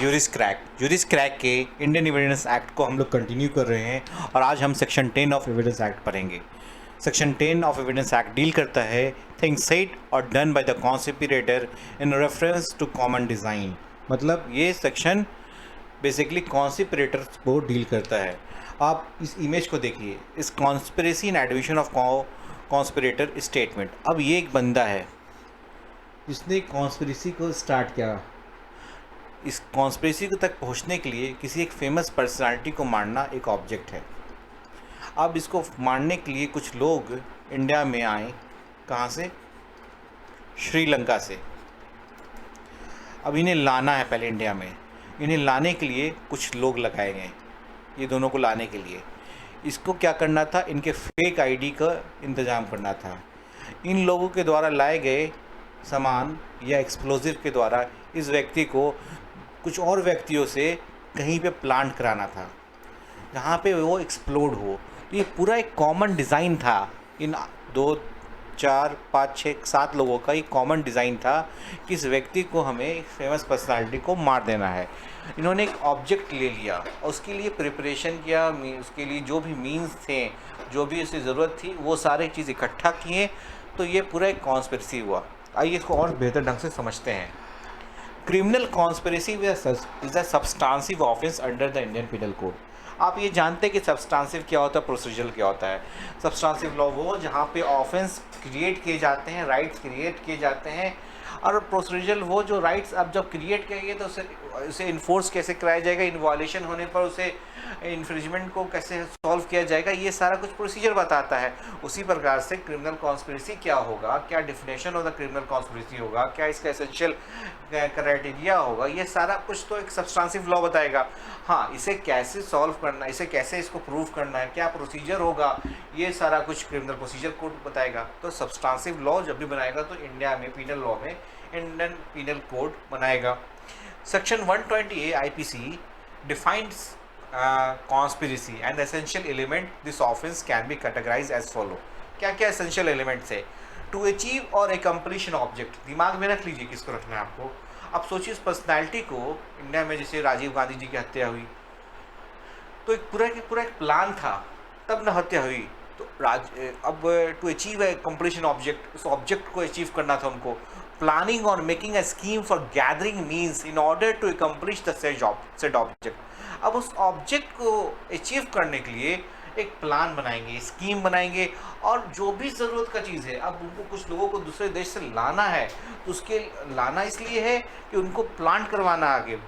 Juris crack के Indian evidence act को हम लोग कंटिन्यू कर रहे हैं और आज हम सेक्शन 10 ऑफ एविडेंस एक्ट पढ़ेंगे। Section 10 of evidence act deal करता है थिंग्स सेड और done by the conspirator in reference to common design. मतलब ये सेक्शन बेसिकली कॉन्स्पिरेटर्स को डील करता है। आप इस इमेज को देखिए, इस conspiracy in admission of conspirator statement. अब ये एक बंदा है जिसने कॉन्स्पिरेसी को स्टार्ट किया। इस कॉन्स्पिरेसी तक पहुंचने के लिए किसी एक फेमस पर्सनालिटी को मारना एक ऑब्जेक्ट है। अब इसको मारने के लिए कुछ लोग इंडिया में आए। कहाँ से? श्रीलंका से। अब इन्हें लाना है पहले इंडिया में। इन्हें लाने के लिए कुछ लोग लगाए गए, ये दोनों को लाने के लिए। इसको क्या करना था? इनके फेक आईडी का इंतज़ाम करना था। इन लोगों के द्वारा लाए गए सामान या एक्सप्लोजिव के द्वारा इस व्यक्ति को कुछ और व्यक्तियों से कहीं पे प्लांट कराना था जहाँ पे वो एक्सप्लोड हो। तो ये पूरा एक कॉमन डिज़ाइन था। इन 2, 4, 5, 6, 7 लोगों का एक कॉमन डिज़ाइन था कि इस व्यक्ति को हमें एक फेमस पर्सनालिटी को मार देना है। इन्होंने एक ऑब्जेक्ट ले लिया और उसके लिए प्रिपरेशन किया। उसके लिए जो भी मीन्स थे, जो भी उसे ज़रूरत थी, वो सारे चीज़ इकट्ठा किए। तो ये पूरा एक कॉन्स्पिरेसी हुआ। आइए इसको और बेहतर ढंग से समझते हैं। Criminal conspiracy is a substantive offence under the Indian Penal Code. आप ये जानते हैं कि सब्सटांसिव क्या होता है, प्रोसीजरल क्या होता है। सब्सटांसिव लॉ वो जहाँ पे ऑफेंस क्रिएट किए जाते हैं, राइट्स क्रिएट किए जाते हैं, और प्रोसीजरल वो जो राइट्स अब जब क्रिएट किए तो उसे इन्फोर्स कैसे कराया जाएगा, इन वायलेशन होने पर उसे इन्फ्रिंजमेंट को कैसे सॉल्व किया जाएगा, ये सारा कुछ प्रोसीजर बताता है। उसी प्रकार से क्रिमिनल कॉन्स्पिरेसी क्या होगा, क्या definition of the criminal conspiracy होगा, क्या इसका एसेंशियल क्राइटेरिया होगा, ये सारा कुछ तो एक सब्सटेंसिव लॉ बताएगा। हाँ, इसे कैसे सॉल्व करना है, इसे कैसे इसको प्रूव करना है, क्या प्रोसीजर होगा, ये सारा कुछ क्रिमिनल प्रोसीजर कोड बताएगा। तो सब्सटेंसिव लॉ जब भी बनाएगा तो इंडिया में पीनल लॉ में इंडियन पीनल कोड बनाएगा। Section 120A IPC defines conspiracy and the essential element this offense can be categorized as follow। क्या क्या essential elements है? To achieve or accomplish an object। दिमाग में रख लीजिए किसको रखना है आपको। अब सोचिए उस पर्सनैलिटी को, इंडिया में जैसे राजीव गांधी जी की हत्या हुई तो एक पूरा एक प्लान था, तब न हत्या हुई। तो अब to achieve a completion object, उस ऑब्जेक्ट को अचीव करना था उनको। प्लानिंग और making a scheme for gathering means in order to accomplish the said object. अब उस ऑब्जेक्ट को अचीव करने के लिए एक प्लान बनाएंगे, स्कीम बनाएंगे, और जो भी ज़रूरत का चीज़ है। अब उनको कुछ लोगों को दूसरे देश से लाना है, तो उसके लाना इसलिए है कि उनको प्लांट करवाना आगे,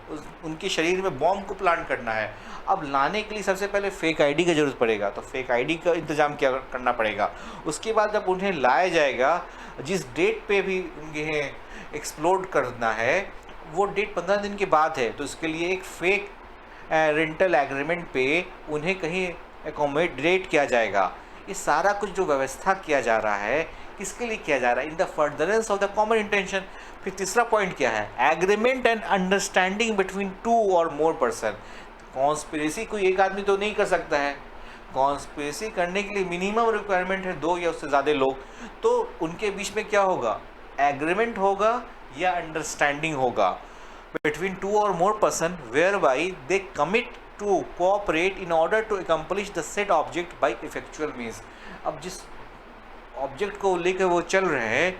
उनके शरीर में बॉम्ब को प्लांट करना है। अब लाने के लिए सबसे पहले फेक आईडी की ज़रूरत पड़ेगा, तो फेक आईडी का इंतज़ाम क्या करना पड़ेगा। उसके बाद जब उन्हें लाया जाएगा, जिस डेट पे भी उन्हें एक्सप्लोड करना है वो डेट 15 दिन के बाद है, तो इसके लिए एक फेक रेंटल एग्रीमेंट पे उन्हें कहीं एकोमोडेट किया जाएगा। ये सारा कुछ जो व्यवस्था किया जा रहा है, किसके लिए किया जा रहा है? इन the furtherance of the common intention. फिर तीसरा पॉइंट क्या है? एग्रीमेंट एंड अंडरस्टैंडिंग बिटवीन 2 और मोर पर्सन। कॉन्स्पिरेसी कोई एक आदमी तो नहीं कर सकता है। कॉन्स्पिरेसी करने के लिए मिनिमम रिक्वायरमेंट है 2 या उससे ज़्यादा लोग। तो उनके बीच में क्या होगा? एग्रीमेंट होगा या अंडरस्टैंडिंग होगा बिटवीन 2 और more person, where by they commit to cooperate in order to accomplish the set object by effectual means. अब जिस ऑब्जेक्ट को लेकर वो चल रहे हैं,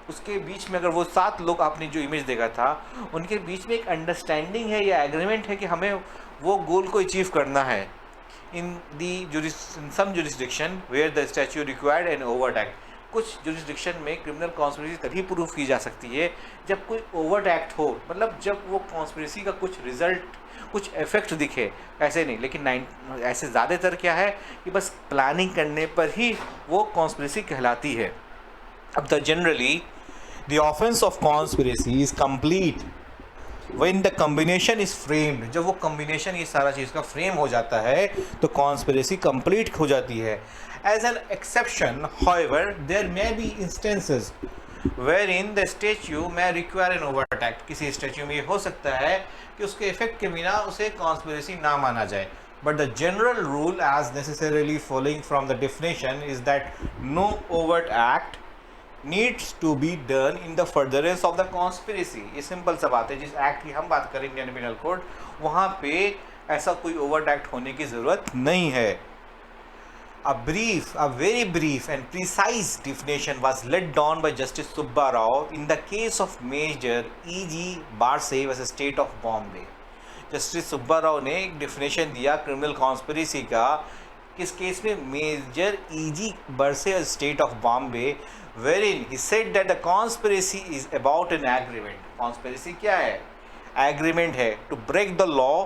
उसके बीच में अगर वो 7 लोग, आपने जो इमेज देखा था, उनके बीच में एक अंडरस्टैंडिंग है या एग्रीमेंट है कि हमें वो गोल को अचीव करना है। In some jurisdiction where the statute required an overt act. कुछ जुरिस्डिक्शन में क्रिमिनल कॉन्स्पिरेसी तभी प्रूफ की जा सकती है जब कोई ओवर्ट एक्ट हो, मतलब जब वो कॉन्स्पिरेसी का कुछ रिजल्ट, कुछ इफेक्ट दिखे। ऐसे नहीं, लेकिन ऐसे ज़्यादातर क्या है कि बस प्लानिंग करने पर ही वो कॉन्स्पिरेसी कहलाती है। अब the generally the offence of conspiracy is complete when the combination is framed. जब वो कॉम्बिनेशन, ये सारा चीज़ का फ्रेम हो जाता है तो कॉन्स्पिरेसी कंप्लीट हो जाती है। As an exception however there may be instances wherein the statue may require an overt act। किसी स्टैच्यू में ये हो सकता है कि उसके इफेक्ट के बिना उसे कॉन्स्पिरेसी ना माना जाए। But the general rule as necessarily following from the definition is that no overt act needs to be done in the furtherance of the conspiracy. ये सिंपल सा बात है, जिस एक्ट की हम बात करें इंडियन पिनल कोड, वहाँ पे ऐसा कोई ओवर्ट एक्ट होने की ज़रूरत नहीं है। A very brief and precise definition was laid down by Justice Subba Rao in the case of Major E.G. Barse vs. State of Bombay। Justice Subba Rao ने एक डिफिनेशन दिया क्रिमिनल कॉन्स्पिरेसी का, किस केस में, मेजर E.G. बरसे state of Bombay, wherein he said that the conspiracy is about an agreement। Conspiracy क्या है? Agreement है, to break the law,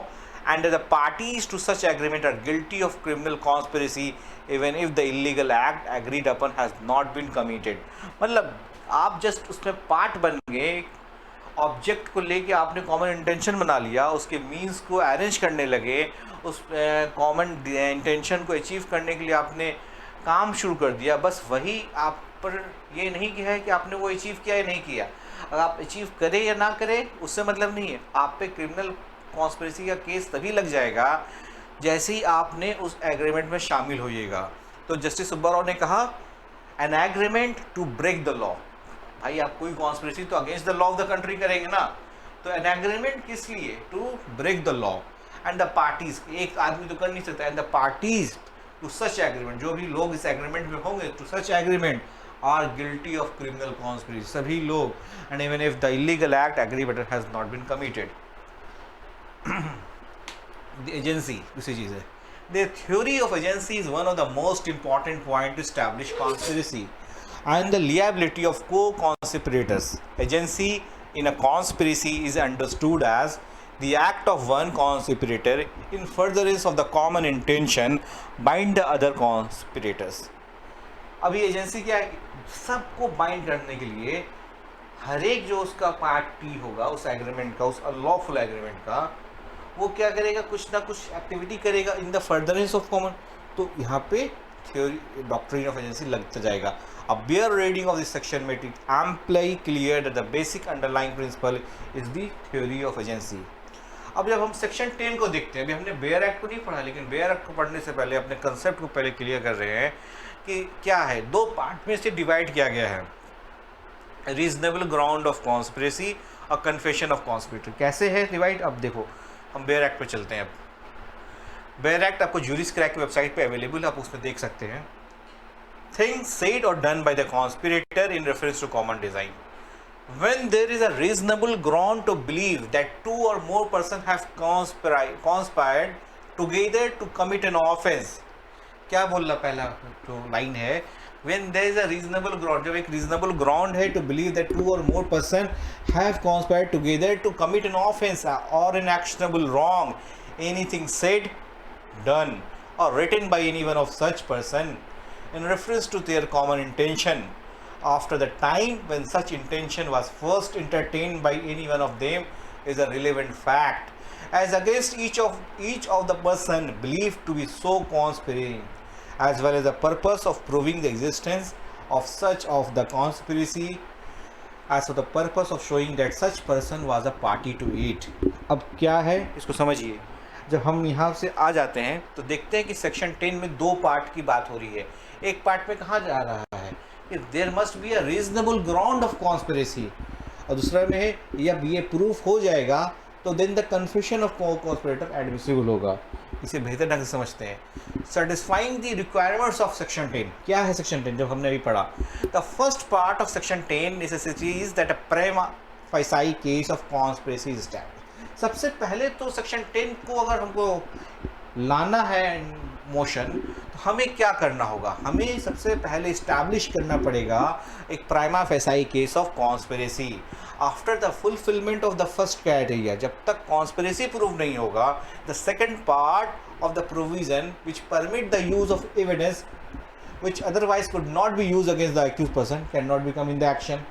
and the parties to such agreement are guilty of criminal conspiracy even if the illegal act agreed upon has not been committed। मतलब आप just उसमें part बन गए, object को लेके आपने कॉमन इंटेंशन बना लिया, उसके मीन्स को अरेंज करने लगे, उस कॉमन इंटेंशन को अचीव करने के लिए आपने काम शुरू कर दिया। बस वही आप पर ये नहीं किया है कि आपने वो अचीव किया या नहीं किया। अगर आप अचीव करें या ना करें उससे मतलब नहीं है, आप पे क्रिमिनल कॉन्स्पिरेसी का केस तभी लग जाएगा जैसे ही आपने उस एग्रीमेंट में शामिल होइएगा। तो जस्टिस सुब्बा राव ने कहा an agreement to break the law. भाई आप कोई कॉन्स्पिरेसी तो against the law of the country करेंगे ना, तो एन एग्रीमेंट किस लिए? To break the law and the parties, एक आदमी तो कर नहीं सकता, and the parties to such agreement, जो भी लोग इस एग्रीमेंट में होंगे, to such agreement are guilty of criminal conspiracy, सभी लोग, and even if the illegal act agreement has not been committed. The agency, दूसरी चीज़ है, the theory of agency is one of the most important point to establish conspiracy and the liability of co-conspirators। Agency in a conspiracy is understood as the act of one conspirator in furtherance of the common intention bind the other conspirators। अभी agency क्या है? सबको bind करने के लिए हर एक जो उसका पार्टी होगा उस एग्रीमेंट का, उस अनलॉफुल एग्रीमेंट का, वो क्या करेगा? कुछ ना कुछ एक्टिविटी करेगा in the furtherance of common. तो यहाँ पे थ्योरी डॉक्ट्रिन ऑफ एजेंसी लगता जाएगा। A bare reading of this section make it amply clear that the basic underlying principle is the theory of agency. अब जब हम सेक्शन 10 को देखते हैं, अभी हमने बेयर एक्ट को नहीं पढ़ा, लेकिन बेयर एक्ट को पढ़ने से पहले अपने कंसेप्ट को पहले क्लियर कर रहे हैं कि क्या है। दो पार्ट में से डिवाइड किया गया है, रीजनेबल ग्राउंड ऑफ कॉन्स्पिरेसी और कन्फेशन ऑफ कॉन्स्पिरेटर। कैसे है डिवाइड? अब देखो, हम बेयर एक्ट पे चलते हैं। अब बेयर एक्ट आपको जूरिस क्रैक की वेबसाइट पे अवेलेबल है, आप उसमें देख सकते हैं। थिंग्स सेड और done by the conspirator in reference to common design, when there is a reasonable ground to believe that two or more person have conspired together to commit an offence. क्या बोल रहा पहला जो line है? When there is a reasonable ground, जब एक reasonable ground है to believe that two or more person have conspired together to commit an offense or an actionable wrong, anything said, done or written by any one of such person in reference to their common intention after the time when such intention was first entertained by any one of them is a relevant fact as against each of the person believed to be so conspiring, as well as the purpose of proving the existence of such of the conspiracy as for the purpose of showing that such person was a party to it। अब क्या है इसको समझिए। जब हम यहाँ से आ जाते हैं तो देखते हैं कि सेक्शन 10 में दो पार्ट की बात हो रही है। एक पार्ट में कहा जा रहा है कि there must be a reasonable ground of conspiracy, और दूसरा में है या ये प्रूफ हो जाएगा तो then the confession of conspirator admissible होगा। इसे बेहतर ढंग से समझते हैं। Satisfying the requirements of section 10। क्या है सेक्शन 10? जब हमने अभी पढ़ा, the first part of section 10 necessitates that a prima facie case of conspiracy is established. सबसे पहले तो सेक्शन 10 को अगर हमको लाना है मोशन, तो हमें क्या करना होगा? हमें सबसे पहले इस्टेब्लिश करना पड़ेगा एक prima facie case of conspiracy after the fulfilment of the first criteria. जब तक कॉन्स्पिरेसी प्रूव नहीं होगा, the second part of the provision which permit the use of evidence which otherwise could not be use against the accuse person can not be come in the action.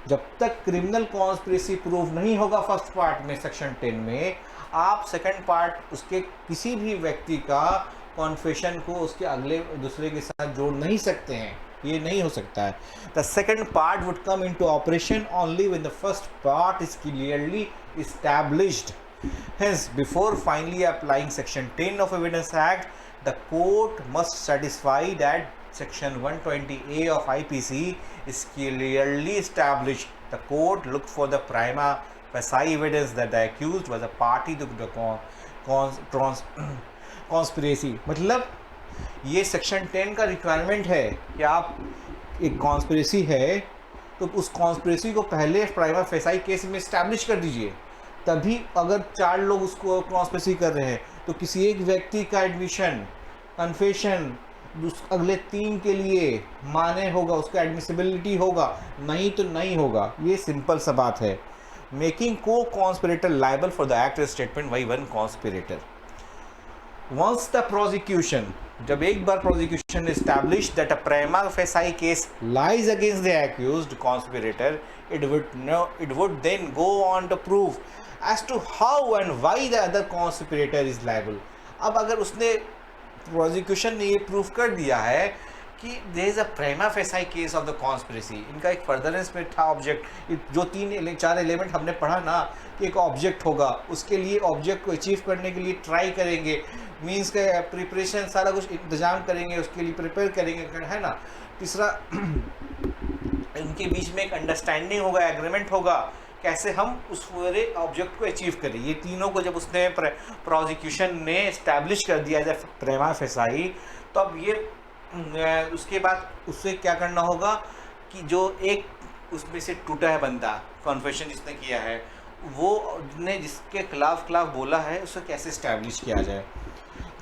जब तक criminal conspiracy prove नहीं होगा first part में section 10 में, आप second part उसके किसी भी व्यक्ति का कॉन्फेशन को उसके अगले दूसरे के साथ जोड़ नहीं सकते हैं, ये नहीं हो सकता है। The second part would come into operation only when the first part is clearly established. Hence, before finally applying section 10 of Evidence Act, the court must satisfy that Section 120A of IPC is clearly established. The court looked for the prima facie evidence that the accused was a party to the conspiracy. मतलब ये section 10 का requirement है कि आप एक conspiracy है तो उस कॉन्स्पिरेसी को पहले प्राइमा फेसाई केस में इस्टेब्लिश कर दीजिए, तभी अगर 4 लोग उसको कॉन्स्पिरेसी कर रहे हैं तो किसी एक व्यक्ति का एडमिशन कन्फेशन अगले 3 के लिए माने होगा, उसका एडमिसिबिलिटी होगा, नहीं तो नहीं होगा। ये सिंपल सा बात है। मेकिंग को conspirator liable for the act statement by one conspirator. Once the prosecution, जब एक बार prosecution establish that a prima facie case lies against the accused conspirator, it would then go on to prove as to how and why the other conspirator is liable। अब अगर उसने prosecution ने ये proof कर दिया है कि there is a prima facie case of the conspiracy, इनका एक फर्दरेंस में था ऑब्जेक्ट, जो 3-4 एलिमेंट हमने पढ़ा ना कि एक ऑब्जेक्ट होगा, उसके लिए ऑब्जेक्ट को अचीव करने के लिए ट्राई करेंगे, मीन्स का प्रिपरेशन सारा कुछ इंतजाम करेंगे, उसके लिए प्रिपेयर करेंगे, है ना। तीसरा इनके बीच में एक अंडरस्टैंडिंग होगा, एग्रीमेंट होगा कैसे हम उस पूरे ऑब्जेक्ट को अचीव करें। ये तीनों को जब उसने प्रोसिक्यूशन ने इस्टेब्लिश कर दिया एज प्राइमा फेसाई, तो अब ये उसके बाद उससे क्या करना होगा कि जो एक उसमें से टूटा है बंदा, कन्फेशन जिसने किया है, वो ने जिसके खिलाफ बोला है, उसे कैसे इस्टेब्लिश किया जाए।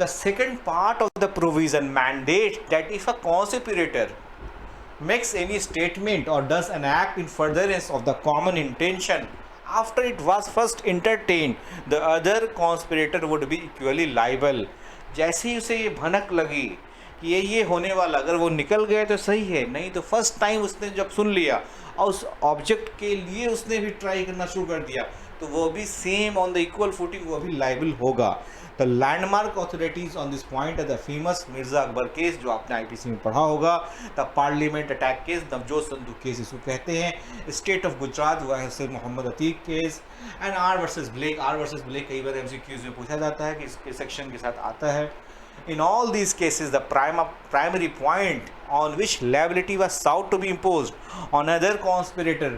The second part of the provision mandate that if a conspirator makes any statement or does an act in furtherance of the common intention after it was first entertained, the other conspirator would be equally liable। जैसे ही उसे ये भनक लगी कि ये होने वाला, अगर वो निकल गए तो सही है, नहीं तो फर्स्ट टाइम उसने जब सुन लिया और उस ऑब्जेक्ट के लिए उसने भी ट्राई करना शुरू कर दिया, तो वो भी same on the equal footing वो भी लाइबल होगा। The landmark authorities on this point है the famous Mirza Akbar case, जो आपने आईपीसी में पढ़ा होगा, the Parliament attack case, Navjot Sidhu case इसको कहते हैं, State of Gujarat versus Mohammad Atiq case, and R versus Blake. R versus Blake कई बार एमसीक्यूज में पूछा जाता है कि इसके सेक्शन के साथ आता है। In all these cases, the primary point on which liability was sought to be imposed on other conspirator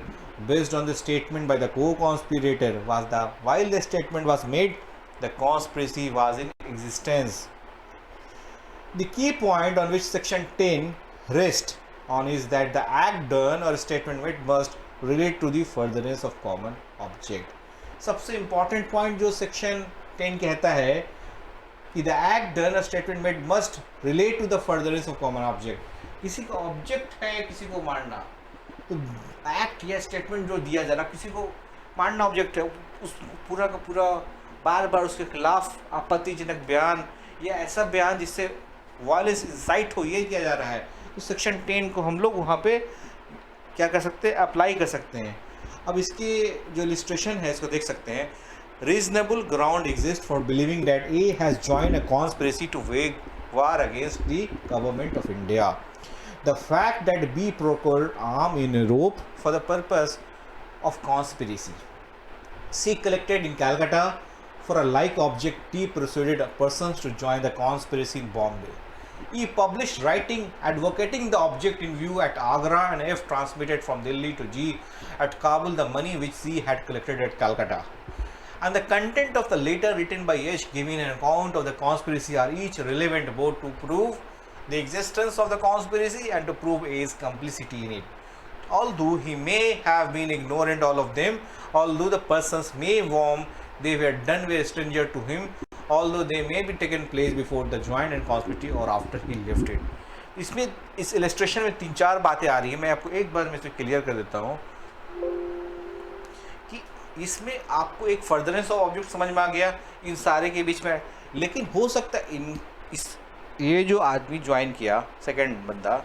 based on the statement by the co-conspirator was while the statement was made, the conspiracy was in existence. The key point on which Section 10 rests on is that the act done or statement made must relate to the furtherance of common object. सबसे important point जो Section 10 कहता है कि the act done और statement made must relate to the furtherance of common object. किसी का object है किसी को मारना, तो एक्ट या स्टेटमेंट जो दिया जा रहा, किसी को मारना ऑब्जेक्ट है, उस पूरा का पूरा बार बार उसके खिलाफ आपत्तिजनक बयान या ऐसा बयान जिससे वायलेंस इंसाइट हो, ये किया जा रहा है, तो सेक्शन 10 को हम लोग वहाँ पे क्या कर सकते हैं, अप्लाई कर सकते हैं। अब इसकी जो इलिस्ट्रेशन है इसको देख सकते हैं। Reasonable ground exists for believing that A has joined a conspiracy to wage war against the government of India. The fact that B procured arm in Europe for the purpose of conspiracy. C collected in Calcutta for a like object. D persuaded persons to join the conspiracy in Bombay. E published writing advocating the object in view at Agra, and F transmitted from Delhi to G at Kabul the money which C had collected at Calcutta. And the content of the letter written by H giving an account of the conspiracy are each relevant both to prove the existence of the conspiracy and to prove A's complicity in it. Although he may have been ignorant all of them, although the persons may warm they were done with a stranger to him, although they may be taken place before the joint and conspiracy or after he left it. इसमें इस illustration में 3-4 बातें आ रही हैं, मैं आपको एक बार में इसे क्लियर कर देता हूँ कि इसमें आपको एक फर्दरेंस ऑफ ऑब्जेक्ट समझ में आ गया इन सारे के बीच में, लेकिन हो सकता है ये जो आदमी ज्वाइन किया सेकंड बंदा,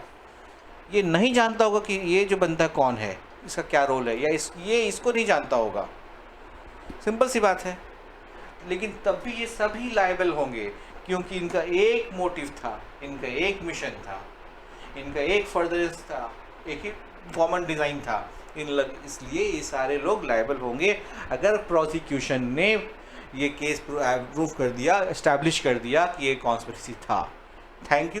ये नहीं जानता होगा कि ये जो बंदा कौन है, इसका क्या रोल है, या ये इसको नहीं जानता होगा, सिंपल सी बात है। लेकिन तब भी ये सभी लायबल होंगे क्योंकि इनका एक मोटिव था, इनका एक मिशन था, इनका एक फर्दरेंस था, एक ही कॉमन डिज़ाइन था, इसलिए ये सारे लोग लायबल होंगे अगर प्रोसिक्यूशन ने ये केस प्रूव कर दिया, एस्टैब्लिश कर दिया कि ये कॉन्स्पिरेसी था। Thank you.